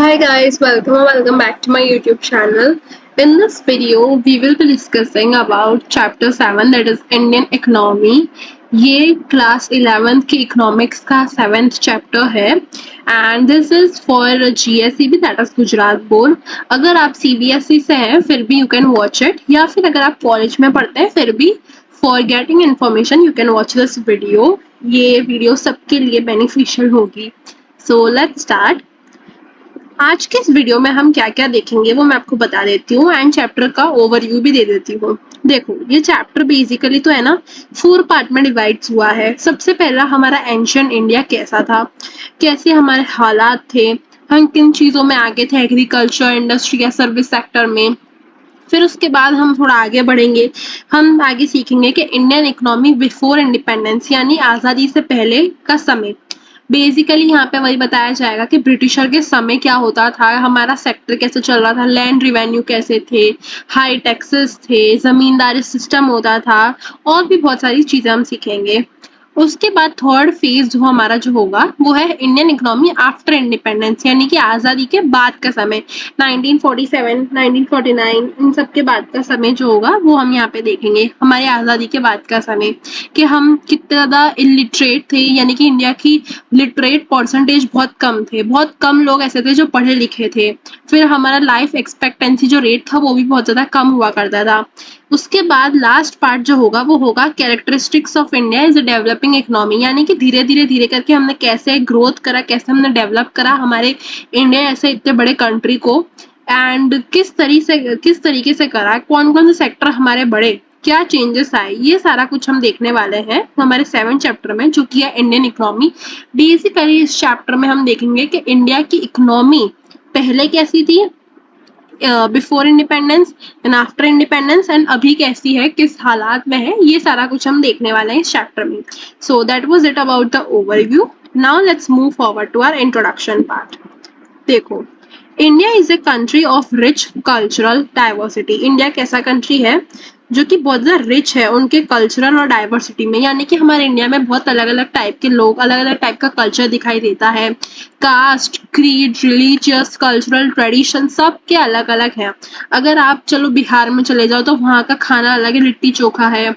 Hi guys, welcome back to my YouTube channel. In this video, we will be discussing about chapter 7 that is Indian economy. ये class 11th की economics का 7th chapter है and this is for GSEB that is Gujarat board. अगर आप CBSE से हैं फिर भी यू कैन वॉच इट, या फिर अगर आप कॉलेज में पढ़ते हैं फिर भी for getting information you can watch this video. ये वीडियो सबके लिए बेनिफिशियल होगी. So let's start. आज के इस वीडियो में हम क्या क्या देखेंगे वो मैं आपको बता देती हूँ एंड चैप्टर का ओवरव्यू भी दे देती हूँ. देखो, ये चैप्टर बेसिकली तो है ना 4 पार्ट में डिवाइड हुआ है. सबसे पहला हमारा एंशियंट इंडिया कैसा था, कैसे हमारे हालात थे, हम किन चीज़ों में आगे थे, एग्रीकल्चर, इंडस्ट्री या सर्विस सेक्टर में. फिर उसके बाद हम थोड़ा आगे बढ़ेंगे, हम आगे सीखेंगे कि इंडियन इकोनॉमी बिफोर इंडिपेंडेंस यानी आज़ादी से पहले का समय. बेसिकली यहाँ पे वही बताया जाएगा कि ब्रिटिशर के समय क्या होता था, हमारा सेक्टर कैसे चल रहा था, लैंड रिवेन्यू कैसे थे, हाई टैक्सेस थे, जमींदारी सिस्टम होता था, और भी बहुत सारी चीजें हम सीखेंगे. उसके बाद थर्ड फेज जो हमारा जो होगा वो है इंडियन इकोनॉमी आफ्टर इंडिपेंडेंस यानी कि आज़ादी के बाद का समय. 1947, 1949 इन सब के बाद का समय जो होगा वो हम यहाँ पे देखेंगे. हमारी आज़ादी के बाद का समय कि हम कितना ज़्यादा इलिटरेट थे, यानी कि इंडिया की लिटरेट परसेंटेज बहुत कम थे, बहुत कम लोग ऐसे थे जो पढ़े लिखे थे. फिर हमारा लाइफ एक्सपेक्टेंसी जो रेट था वो भी बहुत ज़्यादा कम हुआ करता था. उसके बाद लास्ट पार्ट जो होगा वो होगा characteristics of India is a developing economy, यानी कि धीरे धीरे करके हमने कैसे ग्रोथ करा, कैसे हमने डेवलप करा हमारे इंडिया ऐसे इतने बड़े कंट्री को, एंड किस तरीके से करा, कौन कौन से सेक्टर हमारे बड़े, क्या चेंजेस आए, ये सारा कुछ हम देखने वाले हैं हमारे 7 चैप्टर में जो कि है इंडियन इकोनॉमी. बेसिकली इस चैप्टर में हम देखेंगे कि इंडिया की इकोनॉमी पहले कैसी थी, before independence and after independence, and अभी कैसी है, किस हालात में है, ये सारा कुछ हम देखने वाले हैं इस चैप्टर में. So that was it about the overview. Now let's move forward to our introduction part. देखो, India is a country of rich cultural diversity. India कैसा कंट्री है जो कि बहुत ज़्यादा रिच है उनके कल्चरल और डाइवर्सिटी में, यानी कि हमारे इंडिया में बहुत अलग अलग टाइप के लोग, अलग अलग टाइप का कल्चर दिखाई देता है. Caste, creed, religious, cultural tradition सब के अलग अलग है. अगर आप चलो बिहार में चले जाओ तो वहाँ का खाना अलग है, लिट्टी चोखा है.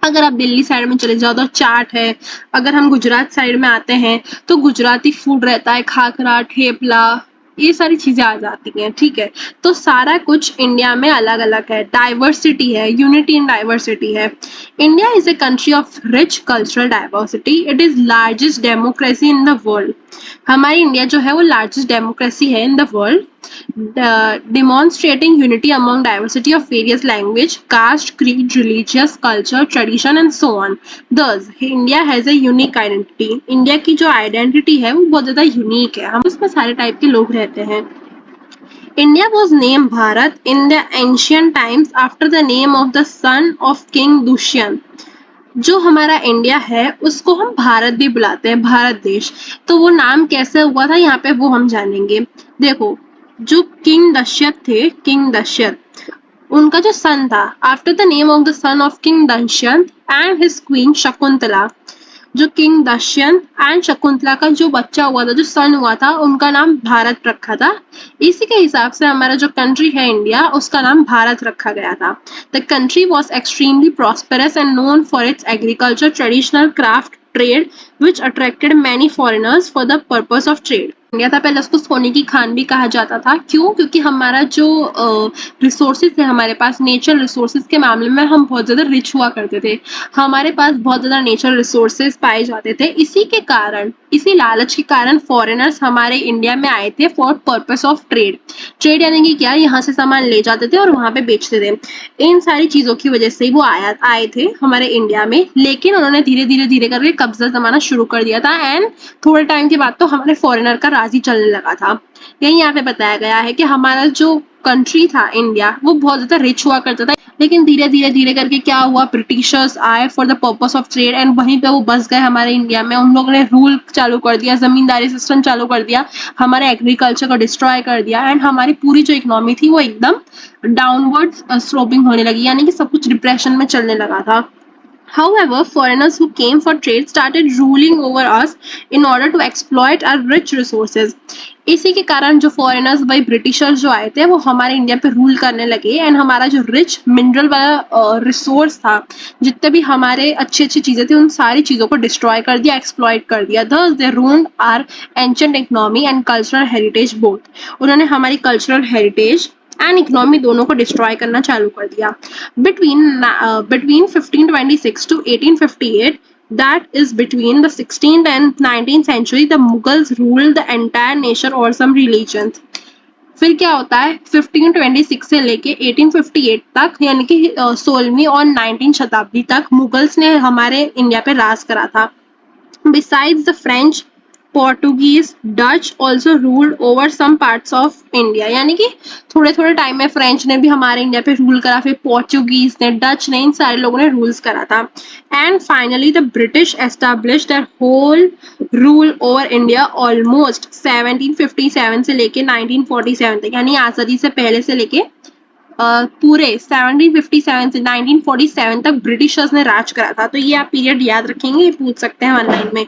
अगर आप दिल्ली साइड में चले जाओ तो चाट है. अगर हम गुजरात साइड में आते हैं तो गुजराती फूड रहता है, खाखरा, ठेपला, ये सारी चीजें आ जाती हैं. ठीक है, तो सारा कुछ इंडिया में अलग अलग है, डाइवर्सिटी है, यूनिटी इन डाइवर्सिटी है. India is a country of rich cultural diversity. It is largest democracy in the world. हमारी इंडिया जो है वो लार्जेस्ट डेमोक्रेसी है in the world, demonstrating unity among diversity of various language, caste, creed, religious, culture, tradition and so on. Thus, India has a unique identity. India की जो identity है वो बहुत ज़्यादा unique है, हम उसमें सारे टाइप के लोग रहते हैं. India was named Bharat in the ancient times after the name of the son of King Dushyant. जो हमारा इंडिया है उसको हम भारत भी बुलाते हैं, भारत देश. तो वो नाम कैसे हुआ था यहाँ पे वो हम जानेंगे. देखो, जो किंग दशरथ थे, किंग दशरथ, उनका जो सन था, after the name of the son of king Dasharath and his queen Shakuntala, जो किंग दशरथ एंड शकुंतला का जो बच्चा हुआ था, जो सन हुआ था, उनका नाम भारत रखा था. इसी के हिसाब से हमारा जो कंट्री है इंडिया, उसका नाम भारत रखा गया था. The country was extremely prosperous and known for its agriculture, traditional craft, trade which attracted many foreigners for the purpose of trade. India था पहले, उसको सोने की खान भी कहा जाता था. क्यों? क्योंकि हमारा जो रिसोर्सेज थे हमारे पास, नेचर रिसोर्सेज के मामले में हम बहुत ज़्यादा रिच हुआ करते थे. हमारे पास बहुत ज़्यादा नेचर रिसोर्सेज पाए जाते थे. इसी के कारण, इसी लालच के कारण फॉरेनर्स हमारे इंडिया में आए थे for purpose of trade. Trade यानी कि क्या, यहाँ से सामान ले जाते थे और वहाँ पे बेचते थे. इन सारी चीज़ों की वजह से वो आए थे हमारे इंडिया में. लेकिन उन्होंने धीरे धीरे करके कब्जा जमाना शुरू कर दिया था एंड थोड़े टाइम के बाद तो हमारे फॉरेनर का राज ही चलने लगा था. यही यहाँ पे बताया गया है कि हमारा जो कंट्री था इंडिया वो बहुत ज्यादा रिच हुआ करता था. लेकिन धीरे करके क्या हुआ, ब्रिटिशर्स आए for the purpose of trade and वहीं पे वो बस गए हमारे इंडिया में. उन लोगों ने रूल चालू कर दिया, जमींदारी सिस्टम चालू कर दिया, हमारे एग्रीकल्चर को डिस्ट्रॉय कर दिया एंड हमारी पूरी जो इकोनॉमी थी वो एकदम डाउनवर्ड स्लोपिंग होने लगी, यानी कि सब कुछ डिप्रेशन में चलने लगा था. However, foreigners who came for trade started ruling over us in order to exploit our rich resources. इसी के कारण जो फॉरेनर्स भाई ब्रिटिशर्स जो आए थे वो हमारे इंडिया पे रूल करने लगे एंड हमारा जो रिच मिनरल वाला रिसोर्स था, जितने भी हमारे अच्छी अच्छी चीजें थी उन सारी चीजों को डिस्ट्रॉय कर दिया, एक्सप्लॉइट कर दिया. Thus they ruined our ancient economy and cultural heritage both. उन्होंने हमारी कल्चरल हेरिटेज एंड इकोनॉमी दोनों को डिस्ट्रॉय करना चालू कर दिया. Between 1526 to 1858, that is between the 16th and 19th century, the Mughals ruled the entire nation or some religions. फिर क्या होता है 1526 से लेके 1858 तक, यानी कि 16वीं और 19वीं शताब्दी तक मुगल्स ने हमारे इंडिया पे राज करा था. Besides the French, Portuguese, Dutch also ruled over some parts of India. यानी कि थोड़े थोड़े टाइम में फ्रेंच ने भी हमारे इंडिया पे रूल करा, फिर पोर्चुगीज ने, डच ने, इन सारे लोगों ने रूल्स करा था. And finally the British established their whole rule over India almost 1757 से लेके 1947 तक, यानी आज़ादी से पहले से लेके पूरे 1757 से 1947 तक ब्रिटिशर्स ने राज करा था. तो ये आप पीरियड याद रखेंगे, ये पूछ सकते हैं ऑनलाइन में.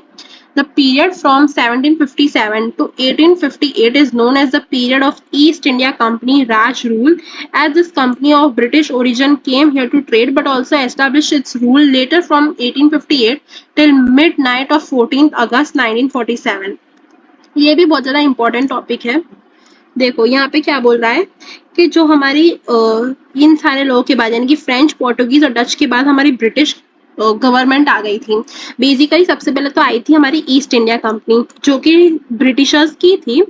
The period from 1757 to 1858 is known as the period of East India Company Raj rule, as this company of British origin came here to trade but also established its rule later from 1858 till midnight of 14th August 1947. ये भी बहुत ज़्यादा important topic है. देखो यहाँ पे क्या बोल रहा है कि जो हमारी इन सारे लोगों के बाद, यानी कि फ्रेंच, पोर्टुगीज और डच के बाद हमारी ब्रिटिश गवर्नमेंट आ गई थी. बेसिकली सबसे पहले तो आई थी हमारी ईस्ट इंडिया कंपनी, जो कि ब्रिटिशर्स की थी.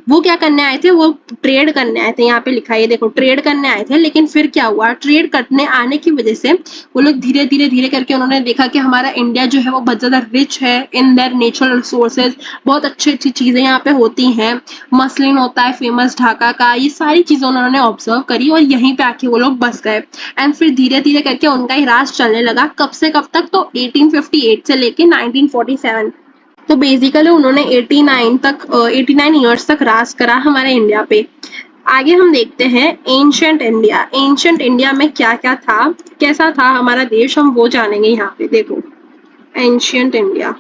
वो क्या करने आए थे, वो ट्रेड करने आए थे. यहाँ पे लिखा है देखो, ट्रेड करने आए थे. लेकिन फिर क्या हुआ, ट्रेड करने आने की वजह से वो लोग धीरे धीरे धीरे करके उन्होंने देखा कि हमारा इंडिया जो है वो बहुत ज़्यादा रिच है इन देयर नेचुरल रिसोर्सेज. बहुत अच्छी अच्छी चीज़ें यहाँ पे होती हैं. मसलिन होता है फेमस ढाका का, ये सारी चीज़ें उन्होंने ऑब्जर्व करी और यहीं पे आके वो लोग बस गए. एंड फिर धीरे धीरे करके उनका ही राज चलने लगा. कब से कब तक, तो 1858 से लेके 1947. तो बेसिकली उन्होंने 89 ईयर्स तक राज करा हमारे इंडिया पे. आगे हम देखते हैं एंशिएंट इंडिया. एंशिएंट इंडिया में क्या क्या था, कैसा था हमारा देश, हम वो जानेंगे यहाँ पे. देखो ancient India,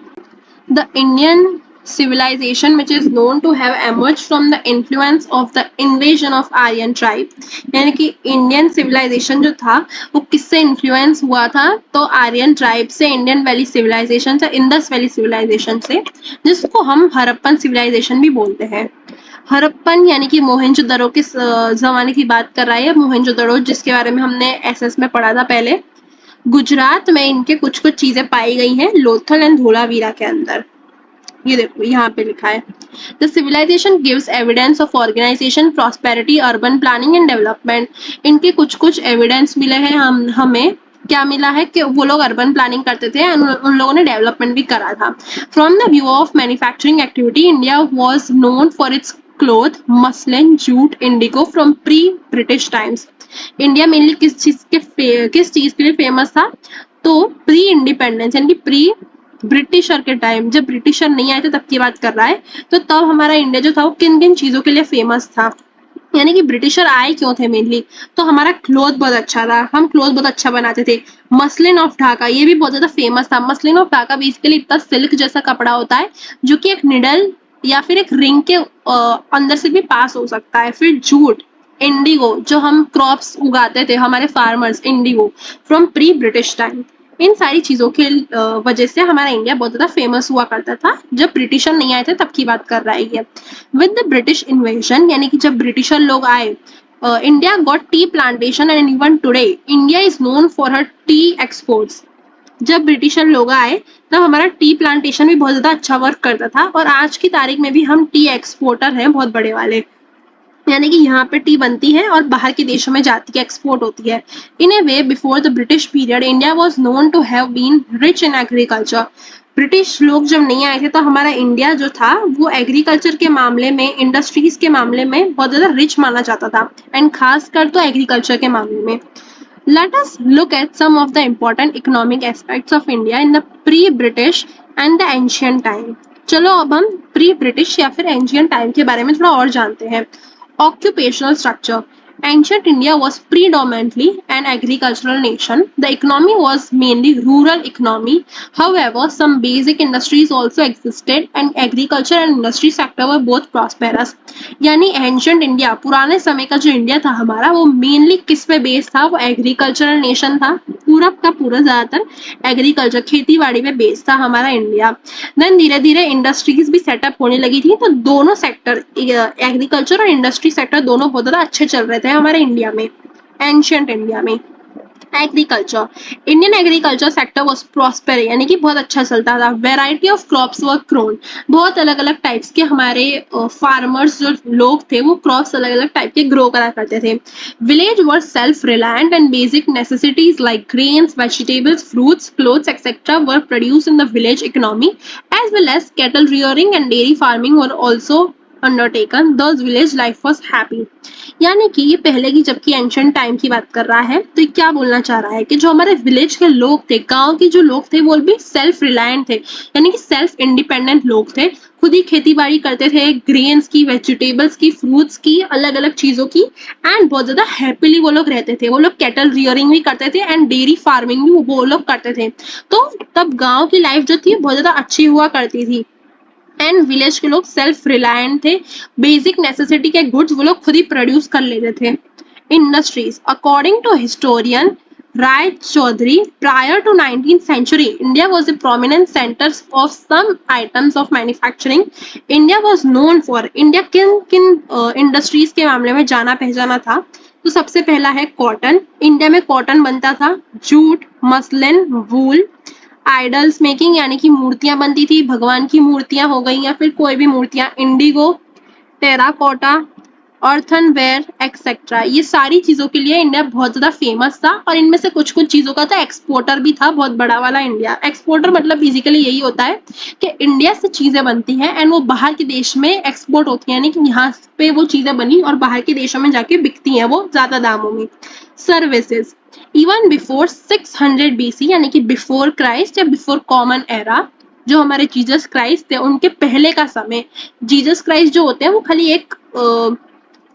the Indian civilization which is known to have emerged from the influence of the invasion of Aryan tribe. यानी कि इंडियन सिविलाइजेशन जो था वो किससे इन्फ्लुएंस हुआ था, तो आर्यन ट्राइब से, इंडियन वैली सिविलाइजेशन से, इंडस वैली सिविलाइजेशन से, जिसको हम हड़प्पन सिविलाइजेशन भी बोलते हैं. हड़प्पन यानी कि मोहनजोदड़ो के जमाने की बात कर रहा है. मोहनजोदड़ो जिसके बारे में हमने एसएस में पढ़ा था पहले. गुजरात में इनके कुछ कुछ चीजें पाई गई हैं लोथल एंड धोलावीरा के अंदर. ये देखो यहाँ पे लिखा है, the civilisation gives evidence of organisation, prosperity, urban planning and development. इनके कुछ कुछ एविडेंस मिले हैं हमें. क्या मिला है कि वो लोग अर्बन प्लानिंग करते थे, उन लोगों ने डेवलपमेंट भी करा था. From the view of manufacturing activity, India was known for its cloth, muslin, jute, Indigo from pre British times. India mainly किस चीज के लिए फेमस था, तो प्री इंडिपेंडेंस यानी कि प्री ब्रिटिशर के टाइम, जब ब्रिटिशर नहीं आए थे तब की बात कर रहा है. तो तब हमारा इंडिया जो था वो किन किन चीजों के लिए फेमस था, यानी कि ब्रिटिशर आए क्यों थे मेनली, तो हमारा क्लोथ बहुत अच्छा था, हम क्लोथ बहुत अच्छा बनाते थे. मसलिन ऑफ ढाका, ये भी बहुत ज्यादा फेमस था. मसलिन ऑफ ढाका बेसिकली इतना सिल्क जैसा कपड़ा होता है जो कि एक निडल या फिर एक रिंग के अंदर से भी पास हो सकता है. फिर जूट, इंडिगो, जो हम क्रॉप्स उगाते थे हमारे farmers, indigo from pre British time. इन सारी चीजों के वजह से हमारा इंडिया बहुत ज्यादा फेमस हुआ करता था जब ब्रिटिशर नहीं आए थे तब की बात कर रहा है ये. विद द ब्रिटिश इन्वेजन, यानी कि जब ब्रिटिशर लोग आए, India got tea plantation and even today India is known for her T exports. जब ब्रिटिशर लोग आए तब हमारा टी प्लांटेशन भी बहुत ज्यादा अच्छा वर्क करता था और आज की तारीख में भी हम टी एक्सपोर्टर हैं बहुत बड़े वाले. यानी कि यहाँ पे टी बनती है और बाहर के देशों में जाती है, एक्सपोर्ट होती है. In a way before the British period India was known to have been rich in agriculture. British लोग जब नहीं आए थे तो हमारा इंडिया जो था वो एग्रीकल्चर के मामले में, इंडस्ट्रीज के मामले में बहुत ज्यादा रिच माना जाता था, एंड खासकर तो एग्रीकल्चर के मामले में. Let us look at some of the important economic aspects of India in the pre-British and the ancient time. चलो अब हम प्री ब्रिटिश या फिर एंशियंट टाइम के बारे में थोड़ा और जानते हैं. Occupational structure. Ancient India was predominantly an agricultural nation. The economy was mainly rural economy. However, some basic industries also existed and agriculture and industry sector were both prosperous. यानी ancient India पुराने समय का जो India था हमारा वो mainly किस पे बेस्ड था, वो एग्रीकल्चरल नेशन था, पूरा का पूरा ज्यादातर एग्रीकल्चर खेती बाड़ी पे बेस्ड था हमारा इंडिया। देन धीरे धीरे इंडस्ट्रीज भी सेटअप होने लगी थी, तो दोनों सेक्टर एग्रीकल्चर और इंडस्ट्री सेक्टर दोनों बहुत ज्यादा अच्छे चल रहे थे हमारे इंडिया में, एंशियंट इंडिया में। Agriculture, Indian agriculture sector was prosper, यानी कि बहुत अच्छा चलता था। Variety of crops were grown, बहुत अलग अलग टाइप्स के हमारे फार्मर्स जो लोग थे वो क्रॉप्स अलग अलग टाइप के ग्रो करा करते थे। Village were self reliant and basic necessities like grains, vegetables, fruits, clothes etcetera were produce in the village economy as well as cattle rearing and dairy farming were also undertaken. Thus village life was happy. यानी कि ये पहले की जबकि ancient time की बात कर रहा है, तो ये क्या बोलना चाह रहा है कि जो हमारे विलेज के लोग थे, गांव के जो लोग थे वो भी सेल्फ रिलायंट थे, यानी कि सेल्फ इंडिपेंडेंट लोग थे, खुद ही खेती बाड़ी करते थे, ग्रेन्स की, वेजिटेबल्स की, फ्रूट्स की, अलग अलग चीजों की, एंड बहुत ज्यादा हैप्पीली वो लोग रहते थे। वो लोग कैटल रियरिंग भी करते थे एंड डेयरी फार्मिंग भी वो लोग करते थे। तो तब गाँव की लाइफ जो थी बहुत ज्यादा अच्छी हुआ करती थी एंड विलेज के लोग सेल्फ रिलायंट थे, बेसिक नेसेसिटी के गुड्स वो लोग खुद ही प्रोड्यूस कर लेते थे। Industries, according to historian Rai Chaudhuri, prior to 19th century, India was a prominent center of some items of manufacturing. India was known for, India किन किन इंडस्ट्रीज के मामले में जाना पहचाना था, तो सबसे पहला है कॉटन। इंडिया में कॉटन बनता था, जूट, मसलिन, वूल, आइडल्स मेकिंग यानी कि मूर्तियां बनती थी, भगवान की मूर्तियां हो गई या फिर कोई भी मूर्तियां, इंडिगो, टेराकोटा, अर्थनवेयर एक्सेट्रा, ये सारी चीजों के लिए इंडिया बहुत ज्यादा फेमस था। और इनमें से कुछ कुछ चीजों का तो एक्सपोर्टर भी था बहुत बड़ा वाला इंडिया। एक्सपोर्टर मतलब फिजिकली यही होता है कि इंडिया से चीजें बनती हैं एंड वो बाहर के देश में एक्सपोर्ट होती है, यानी कि यहाँ पे वो चीजें बनी और बाहर के देशों में जाके बिकती हैं वो ज्यादा दामों में। सर्विसेज, इवन बिफोर 600 BC यानी कि बिफोर क्राइस्ट या बिफोर कॉमन एरा, जो हमारे जीसस क्राइस्ट थे उनके पहले का समय, जीसस क्राइस्ट जो होते हैं वो खाली एक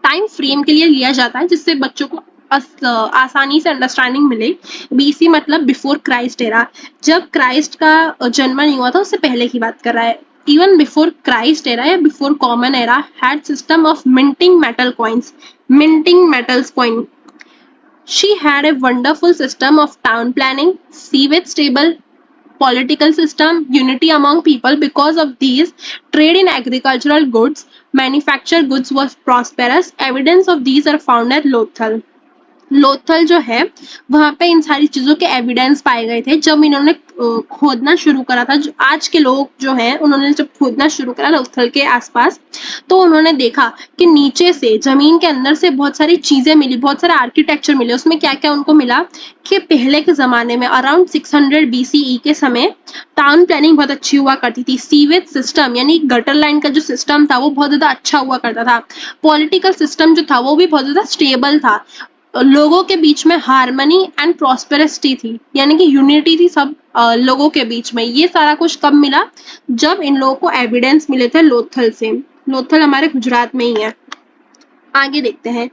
टाइम फ्रेम के लिए लिया जाता है जिससे बच्चों को आसानी से अंडरस्टैंडिंग मिले। बीसी मतलब बिफोर क्राइस्ट एरा, जब क्राइस्ट का जन्म नहीं हुआ था उससे पहले की बात कर रहा है। इवन बिफोर क्राइस्ट एरा या before common era had system of minting metal coins, minting metals coin. She had a wonderful system of town planning, sewage stable, political system, unity among people. Because of these, trade in agricultural goods, manufactured goods was prosperous. Evidence of these are found at Lothal. Lothal जो है वहां पे इन सारी चीजों के evidence पाए गए थे जब इन्होंने खोदना शुरू करा था। जो आज के लोग जो हैं उन्होंने जब खोदना शुरू करा लोथल के आसपास, तो उन्होंने देखा कि नीचे से जमीन के अंदर से बहुत सारी चीजें मिली, बहुत सारा आर्किटेक्चर मिले। उसमें क्या क्या उनको मिला कि पहले के जमाने में अराउंड 600 BCE के समय टाउन प्लानिंग बहुत अच्छी हुआ करती थी। सीवेज सिस्टम यानी गटर लाइन का जो सिस्टम था वो बहुत ज्यादा अच्छा हुआ करता था। पॉलिटिकल सिस्टम जो था वो भी बहुत ज्यादा स्टेबल था। लोगों के बीच में हार्मनी एंड प्रॉस्पेरिटी थी, यानी कि यूनिटी थी सब लोगों के बीच में। ये सारा कुछ कब मिला, जब इन लोगों को एविडेंस मिले थे लोथल से। लोथल हमारे गुजरात में ही है। आगे देखते हैं,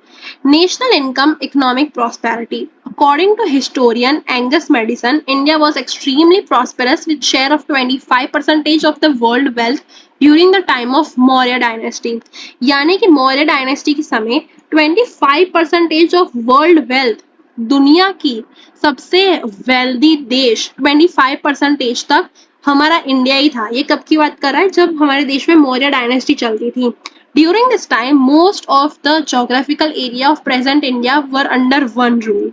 national income economic prosperity. According to historian Angus Madison, India was extremely prosperous with share of 25% of the world wealth during the time of Maurya dynasty. यानी कि मौर्य डायनेस्टी के समय 25% ऑफ वर्ल्ड वेल्थ, दुनिया की सबसे वेल्दी देश 25% तक हमारा इंडिया ही था। ये कब की बात कर रहा है, जब हमारे देश में मौर्य डायनेस्टी चलती थी। During this time, most of the geographical area of present India were under one rule.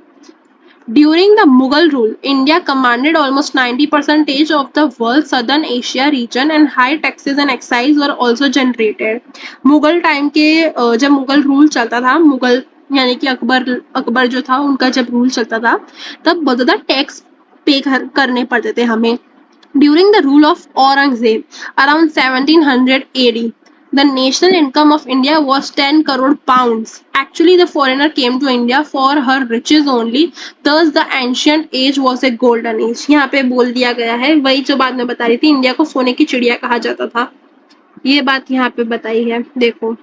During the Mughal rule, India commanded almost 90% of the world's southern Asia region and high taxes and excise were also generated. Mughal time के जब Mughal rule चलता था, मुगल यानी कि अकबर जो था उनका जब रूल चलता था तब बहुत ज़्यादा टैक्स पे करने पड़ते थे हमें। During the rule of Aurangzeb, around 1700 AD, the national income of India was 10 crore pounds. Actually, the foreigner came to India for her riches only. Thus, the ancient age was a golden age. यहाँ पे बोल दिया गया है वही जो बात मैं बता रही थी, इंडिया को सोने की चिड़िया कहा जाता था। ये बात यहाँ पे बताई है। देखो,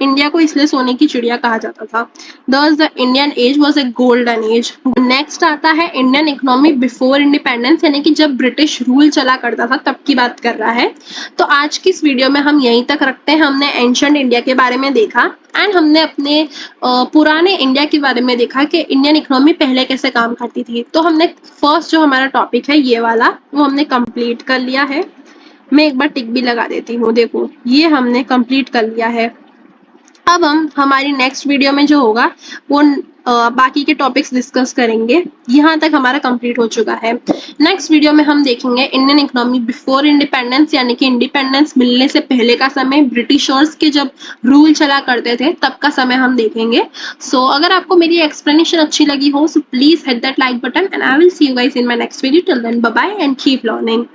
इंडिया को इसलिए सोने की चिड़िया कहा जाता था। Thus the Indian age was a golden age. Next आता है इंडियन इकोनॉमी बिफोर इंडिपेंडेंस, यानी कि जब ब्रिटिश रूल चला करता था तब की बात कर रहा है। तो आज की इस वीडियो में हम यहीं तक रखते हैं। हमने एंशंट इंडिया के बारे में देखा एंड हमने अपने पुराने इंडिया के बारे में देखा कि इंडियन इकोनॉमी पहले कैसे काम करती थी। तो हमने फर्स्ट जो हमारा टॉपिक है ये वाला वो हमने कंप्लीट कर लिया है। मैं एक बार टिक भी लगा देती हूँ, देखो ये हमने कंप्लीट कर लिया है। अब हम हमारी नेक्स्ट वीडियो में जो होगा वो बाकी के टॉपिक्स डिस्कस करेंगे। यहाँ तक हमारा कंप्लीट हो चुका है। नेक्स्ट वीडियो में हम देखेंगे इंडियन इकोनॉमी बिफोर इंडिपेंडेंस, यानी कि इंडिपेंडेंस मिलने से पहले का समय, ब्रिटिशर्स के जब रूल चला करते थे तब का समय हम देखेंगे। सो अगर आपको मेरी एक्सप्लेनेशन अच्छी लगी हो so please hit that like button and I will see you guys in my next video. Till then bye bye and keep learning.